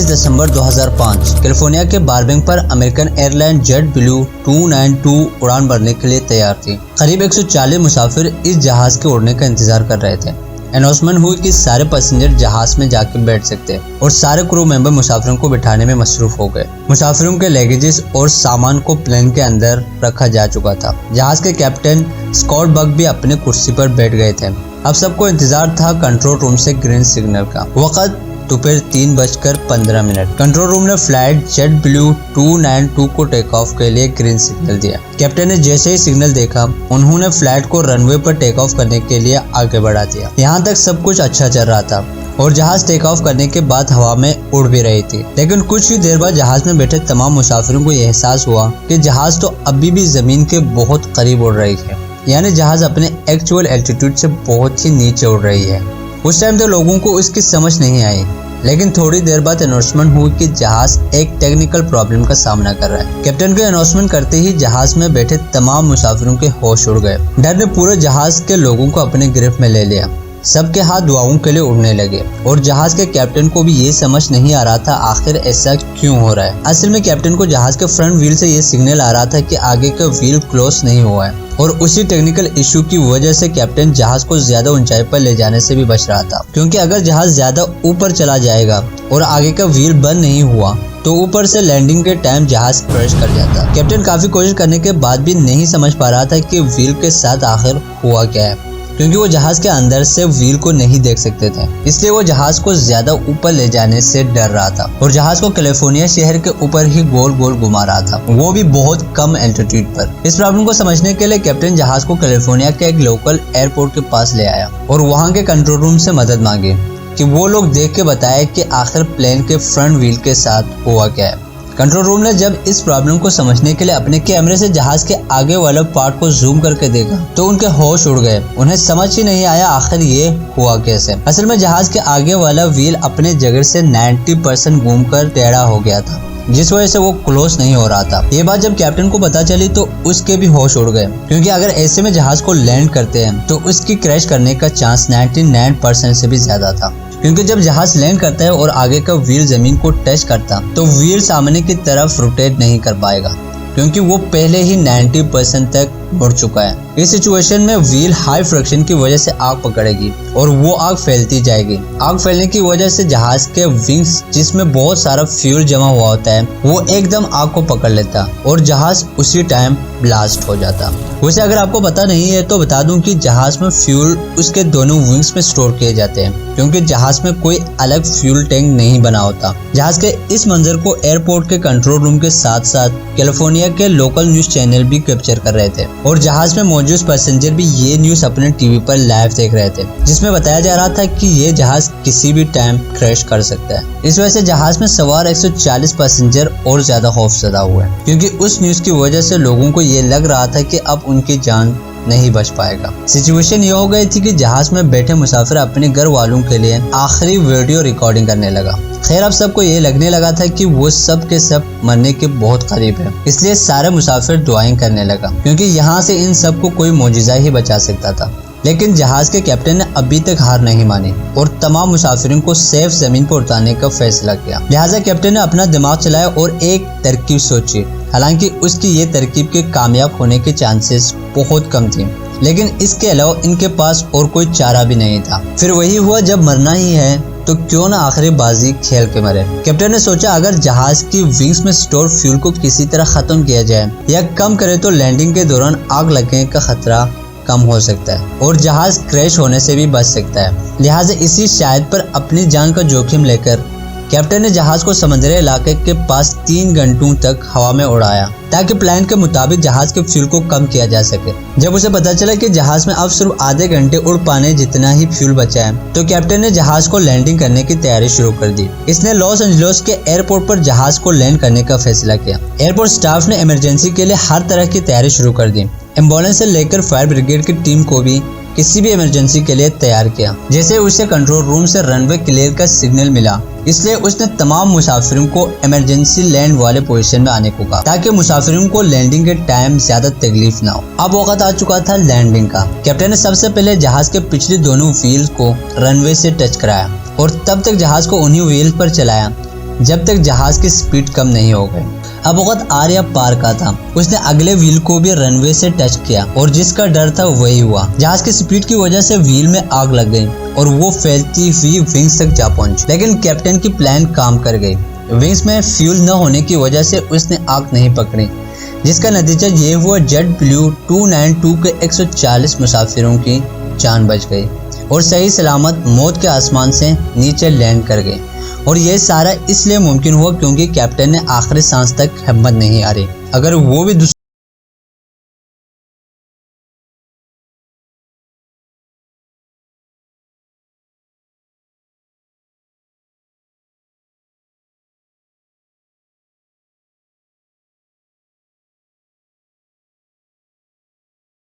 23 दिसंबर 2005 California के बार्बिंग पर American airline jet blue 292 उड़ान भरने के लिए तैयार थी। करीब 140 मुसाफिर इस जहाज के उड़ने का इंतजार कर रहे थे। अनाउंसमेंट हुई कि सारे पैसेंजर जहाज में जाकर बैठ सकते हैं और सारे क्रू मेंबर मुसाफिरों को बिठाने में मसरूफ हो गए। मुसाफिरों के लगेजेस और सामान को प्लेन के अंदर रखा जा चुका था। जहाज के कैप्टन स्कॉट बक भी अपने कुर्सी पर बैठ गए थे। अब सबको इंतजार था कंट्रोल रूम से ग्रीन सिग्नल का। वक्त दोपहर 3:15। कंट्रोल रूम ने फ्लाइट जेट ब्लू 292 को टेक ऑफ के लिए ग्रीन सिग्नल दिया। कैप्टन ने जैसे ही सिग्नल देखा, उन्होंने फ्लाइट को रनवे पर टेक ऑफ करने के लिए आगे बढ़ा दिया। यहाँ तक सब कुछ अच्छा चल रहा था और जहाज टेक ऑफ करने के बाद हवा में उड़ भी रही थी। लेकिन कुछ ही देर बाद जहाज में बैठे तमाम मुसाफिरों को यह एहसास हुआ कि जहाज तो अभी भी जमीन के बहुत करीब उड़ रही है, यानी जहाज अपने एक्चुअल एल्टीट्यूड से बहुत ही नीचे उड़ रही है। उस टाइम तो लोगों को इसकी समझ नहीं आई, लेकिन थोड़ी देर बाद अनाउंसमेंट हुई कि जहाज एक टेक्निकल प्रॉब्लम का सामना कर रहा है। कैप्टन के अनाउंसमेंट करते ही जहाज में बैठे तमाम मुसाफिरों के होश उड़ गए। डर ने पूरे जहाज के लोगों को अपने गिरफ्त में ले लिया। सबके हाथ दुआओं के लिए उड़ने लगे और जहाज के कैप्टन को भी ये समझ नहीं आ रहा था आखिर ऐसा क्यों हो रहा है। असल में कैप्टन को जहाज के फ्रंट व्हील से ये सिग्नल आ रहा था कि आगे का व्हील क्लोज नहीं हुआ है और उसी टेक्निकल इशू की वजह से कैप्टन जहाज को ज्यादा ऊंचाई पर ले जाने से भी बच रहा था, क्योंकि अगर जहाज ज्यादा ऊपर चला जाएगा और आगे का व्हील बंद नहीं हुआ तो ऊपर से लैंडिंग के टाइम जहाज क्रैश कर जाता। कैप्टन काफी कोशिश करने के बाद भी नहीं समझ पा रहा था कि व्हील के साथ आखिर हुआ क्या है, क्योंकि वो जहाज के अंदर से व्हील को नहीं देख सकते थे। इसलिए वो जहाज को ज्यादा ऊपर ले जाने से डर रहा था और जहाज को कैलिफोर्निया शहर के ऊपर ही गोल गोल घुमा रहा था, वो भी बहुत कम एल्टीट्यूड पर। इस प्रॉब्लम को समझने के लिए कैप्टन जहाज को कैलिफोर्निया के एक लोकल एयरपोर्ट के पास ले आया और वहाँ के कंट्रोल रूम से मदद मांगी कि वो लोग देख के बताए कि आखिर प्लेन के फ्रंट व्हील के साथ हुआ क्या है। कंट्रोल रूम ने जब इस प्रॉब्लम को समझने के लिए अपने कैमरे से जहाज के आगे वाला पार्ट को जूम करके देखा तो उनके होश उड़ गए। उन्हें समझ ही नहीं आया आखिर ये हुआ कैसे। असल में जहाज के आगे वाला व्हील अपने जगह से 90% घूमकर टेढ़ा हो गया था, जिस वजह से वो क्लोज नहीं हो रहा था। ये बात जब कैप्टन को पता चली तो उसके भी होश उड़ गए, क्योंकि अगर ऐसे में जहाज को लैंड करते हैं तो उसकी क्रैश करने का चांस 99% से भी ज्यादा था। क्योंकि जब जहाज लैंड करता है और आगे का व्हील जमीन को टच करता तो व्हील सामने की तरफ रोटेट नहीं कर पाएगा, क्योंकि वो पहले ही 90% तक मुड़ चुका है। इस सिचुएशन में व्हील हाई फ्रिक्शन की वजह से आग पकड़ेगी और वो आग फैलती जाएगी। आग फैलने की वजह से जहाज के विंग्स, जिसमें बहुत सारा फ्यूल जमा हुआ होता है, वो एकदम आग को पकड़ लेता और जहाज उसी टाइम ब्लास्ट हो जाता। वैसे अगर आपको पता नहीं है तो बता दूं कि जहाज में फ्यूल उसके दोनों विंग्स में स्टोर किए जाते हैं, क्योंकि जहाज में कोई अलग फ्यूल टैंक नहीं बना होता। जहाज के इस मंजर को एयरपोर्ट के कंट्रोल रूम के साथ साथ कैलिफोर्निया के लोकल न्यूज चैनल भी कैप्चर कर रहे थे और जहाज में मौजूद पैसेंजर भी ये न्यूज अपने टीवी पर लाइव देख रहे थे, जिसमें बताया जा रहा था कि ये जहाज किसी भी टाइम क्रैश कर सकता है। इस वजह से जहाज में सवार 140 पैसेंजर और ज्यादा खौफजदा हुए, क्योंकि उस न्यूज की वजह से लोगों को ये लग रहा था कि अब उनकी जान नहीं बच पाएगा। सिचुएशन ये हो गई थी कि जहाज में बैठे मुसाफिर अपने घर वालों के लिए आखिरी वीडियो रिकॉर्डिंग करने लगा। खैर अब सबको ये लगने लगा था कि वो सब के सब मरने के बहुत करीब है, इसलिए सारे मुसाफिर दुआएं करने लगा, क्योंकि यहाँ से इन सब को कोई मौजिज़ा ही बचा सकता था। लेकिन जहाज के कैप्टन ने अभी तक हार नहीं मानी और तमाम मुसाफिरों को सेफ जमीन पर उतारने का फैसला किया। लिहाजा कैप्टन ने अपना दिमाग चलाया और एक तरकीब सोची। हालांकि उसकी ये तरकीब के कामयाब होने के चांसेस बहुत कम थे, लेकिन इसके अलावा इनके पास और कोई चारा भी नहीं था। फिर वही हुआ, जब मरना ही है तो क्यों ना आखिरी बाजी खेल के मरे। कैप्टन ने सोचा अगर जहाज की विंग्स में स्टोर फ्यूल को किसी तरह खत्म किया जाए या कम करे तो लैंडिंग के दौरान आग लगने का खतरा कम हो सकता है और जहाज क्रैश होने से भी बच सकता है। लिहाजा इसी शायद पर अपनी जान का जोखिम लेकर कैप्टन ने जहाज को समुद्री इलाके के पास 3 घंटों तक हवा में उड़ाया, ताकि प्लान के मुताबिक जहाज के फ्यूल को कम किया जा सके। जब उसे पता चला कि जहाज में अब सिर्फ आधे घंटे उड़ पाने जितना ही फ्यूल बचा है, तो कैप्टन ने जहाज को लैंडिंग करने की तैयारी शुरू कर दी। इसने लॉस एंजलिस के एयरपोर्ट पर जहाज को लैंड करने का फैसला किया। एयरपोर्ट स्टाफ ने इमरजेंसी के लिए हर तरह की तैयारी शुरू कर दी। एम्बुलेंस से लेकर फायर ब्रिगेड की टीम को भी किसी भी इमरजेंसी के लिए तैयार किया। जैसे उसे कंट्रोल रूम से रनवे क्लियर का सिग्नल मिला, इसलिए उसने तमाम मुसाफिरों को इमरजेंसी लैंड वाले पोजीशन में आने को कहा, ताकि मुसाफिरों को लैंडिंग के टाइम ज्यादा तकलीफ ना हो। अब वक्त आ चुका था लैंडिंग का। कैप्टन ने सबसे पहले जहाज के पिछले दोनों व्हील्स को रनवे से टच कराया और तब तक जहाज को उन्हीं व्हील्स पर चलाया जब तक जहाज की स्पीड कम नहीं हो गई। अब वक्त आर्या पार का था। उसने अगले व्हील को भी रनवे से टच किया और जिसका डर था वही हुआ। जहाज की स्पीड की वजह से व्हील में आग लग गई और वो फैलती हुई विंग्स तक जा पहुंची। लेकिन कैप्टन की प्लान काम कर गई। विंग्स में फ्यूल न होने की वजह से उसने आग नहीं पकड़ी, जिसका नतीजा ये हुआ जेट ब्लू 292 के 140 मुसाफिरों की जान बच गई और सही सलामत मौत के आसमान से नीचे लैंड कर गए। और ये सारा इसलिए मुमकिन हुआ क्योंकि कैप्टन ने आखिरी सांस तक हिम्मत नहीं हारी। अगर वो भी